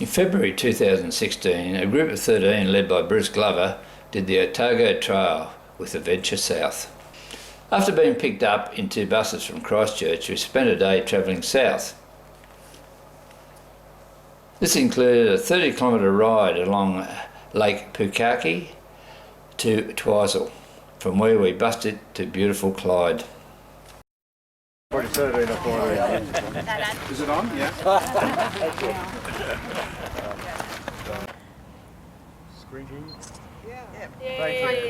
In February 2016, a group of 13 led by Bruce Glover did the OTAGO Trail with a venture south. After being picked up in 2 buses from Christchurch, we spent a day travelling south. This included a 30-kilometre ride along Lake Pukaki to Twizel, from where we bussed it to beautiful Clyde. Is it on? Yeah. Screen. Yeah. Thank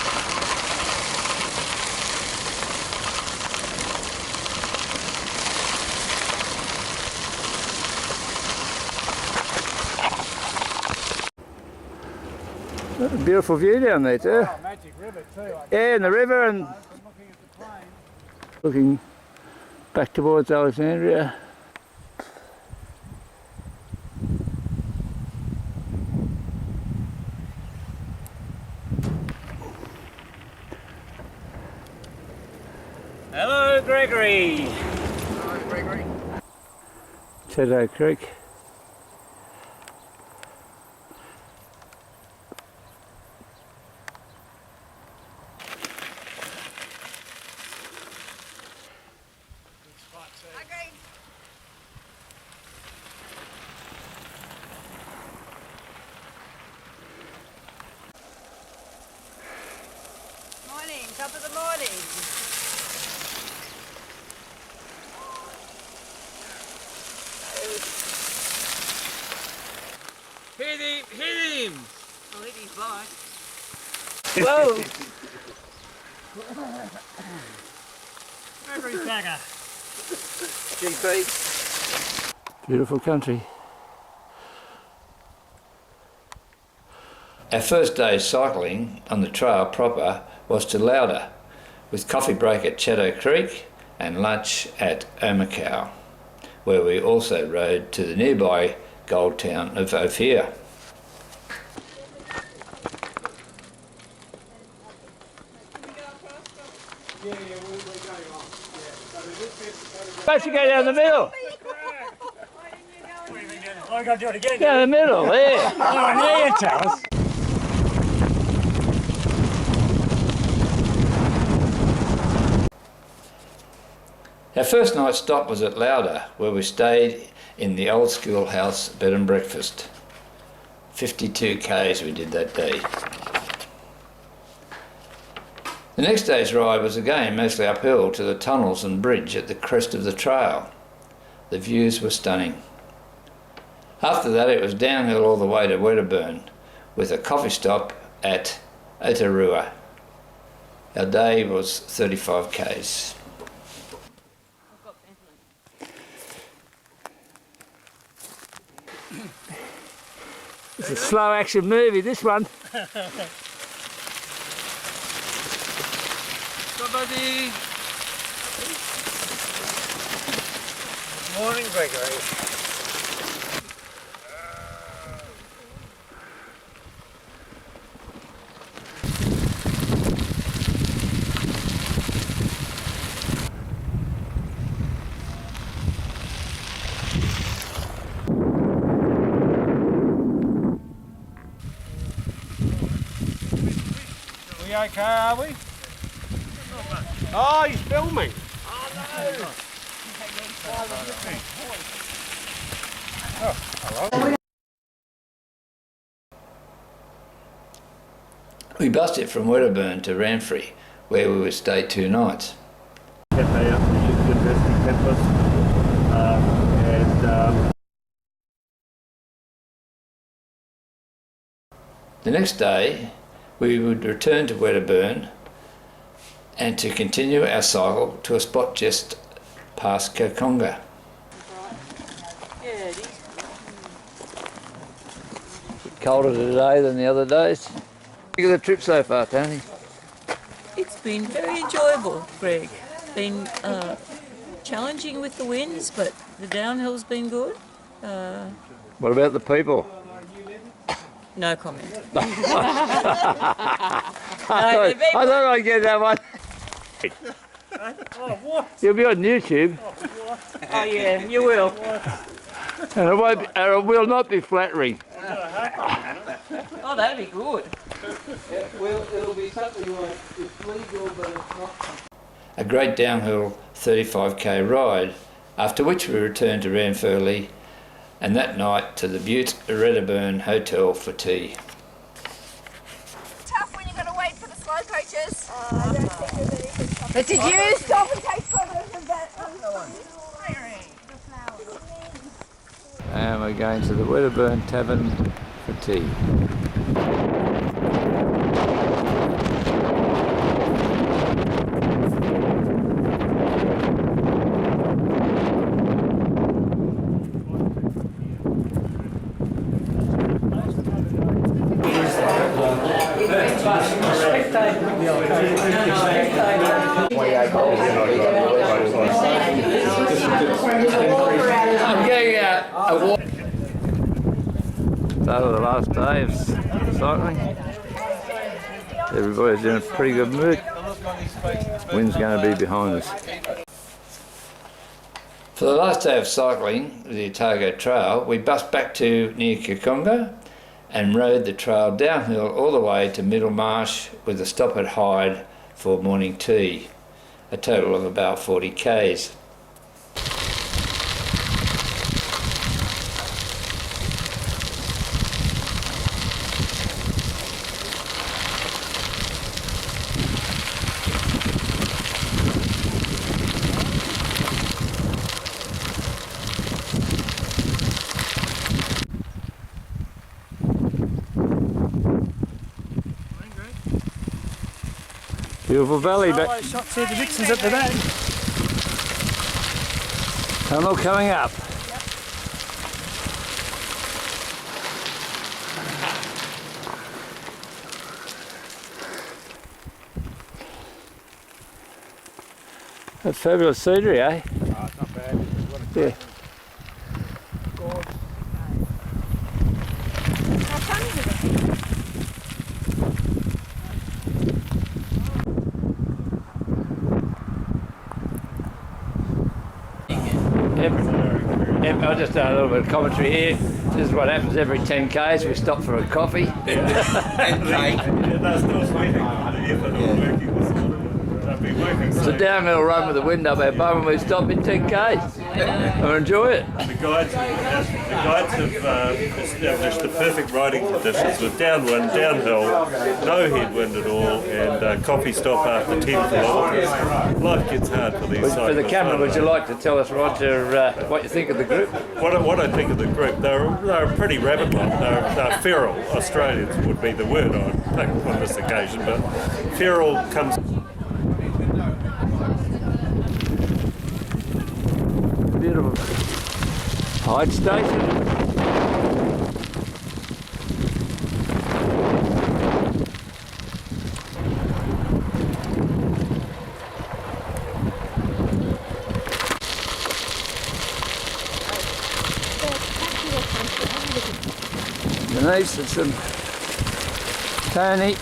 you. Beautiful view down there too. Oh, magic river too. Yeah, and the river and Looking at the plain. looking back towards Alexandria. Hello, Gregory. Hello, Gregory. Teddo Creek. Morning, top of the morning. Hit him! Hit him! I'll hit his bike. Whoa! Gregory Tagger. GP. Beautiful country. Our first day's cycling on the trail proper was to Lauder, with coffee break at Chatto Creek and lunch at Omakau, where we also rode to the nearby gold town of Ophir. Supposed to go down the middle. I got to do it again. Down the middle, there. Oh, now you tell us. Our first night stop was at Lauder, where we stayed in the old schoolhouse bed and breakfast. 52 k's we did that day. The next day's ride was again mostly uphill to the tunnels and bridge at the crest of the trail. The views were stunning. After that it was downhill all the way to Wedderburn, with a coffee stop at Otarua. Our day was 35 k's. It's a slow action movie, this one. Somebody. Morning, Gregory. We okay, are we? Oh, he's filming. Oh, no. Oh, hello. We bussed it from Wedderburn to Ranfrey, where we would stay 2 nights. Cafe up the University campus. The next day we would return to Wedderburn and to continue our cycle to a spot just past Kokonga. Yeah, it is. Colder today than the other days. Look at the trip so far, Tony. It's been very enjoyable, Greg. Been challenging with the winds, but the downhill's been good. What about the people? No comment. I thought I'd get that one. Oh, what? You'll be on YouTube. Oh yeah, you will. And it will not be flattering. Oh, that'd be good. It'll be something like it's legal, but it's not. A great downhill 35k ride, after which we returned to Ranfurly and that night to the Butte Redderburn Hotel for tea. Tough when you've got to wait for the slow coaches. I don't think there's anything tough. But did you stop and take photos of that? And we're going to the Wedderburn Tavern for tea. I'm getting a walk. So the last day of cycling. Everybody's in a pretty good mood. Wind's going to be behind us. For the last day of cycling, the OTAGO trail, we bussed back to near Kikonga and rode the trail downhill all the way to Middlemarsh with a stop at Hyde for morning tea, a total of about 40 k's. Beautiful valley, but Shots here, the Dixons at the back. tunnel coming up. That's fabulous scenery, eh? Oh, it's not bad. Yeah. I'll just do a little bit of commentary here. This is what happens every 10 k's. We stop for a coffee. It's a downhill run with the wind up our bum and we stop in 10 k's. I enjoy it. The guides have established the perfect riding conditions with downwind, downhill, no headwind at all, and coffee stop after 10 kilometres. Life gets hard for these cyclists. For the camera, would you like to tell us, Roger, what you think of the group? What I think of the group, they're a pretty rabid lot. They're feral. Australians would be the word I think on this occasion, but feral comes. Beautiful. Hyde Station. Denise and some Tony.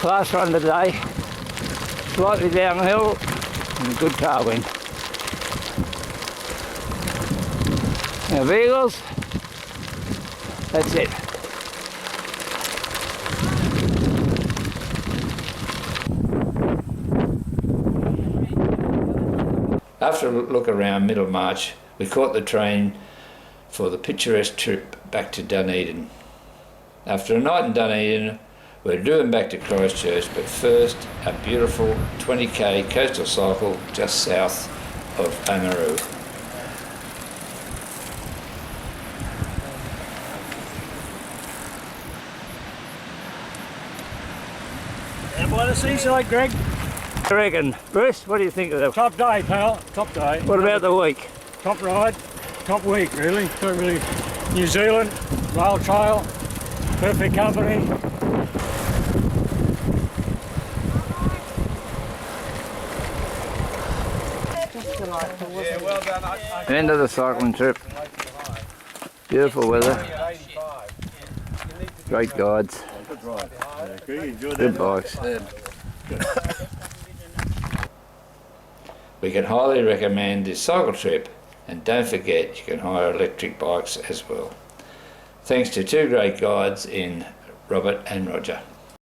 Last run today, slightly downhill and a good tailwind. Now vehicles, that's it. After a look around Middlemarch, we caught the train for the picturesque trip back to Dunedin. After a night in Dunedin, we're doing back to Christchurch, but first a beautiful 20k coastal cycle just south of Oamaru. And by the seaside, Greg. I reckon, Bruce, what do you think of that? Top day, pal. Top day. What about the week? Top ride. Top week, really. Totally. New Zealand, rail trail, perfect company. Just like End of the cycling trip. Beautiful weather. Great guides. Good bikes. We can highly recommend this cycle trip, and don't forget you can hire electric bikes as well. Thanks to two great guides in Robert and Roger.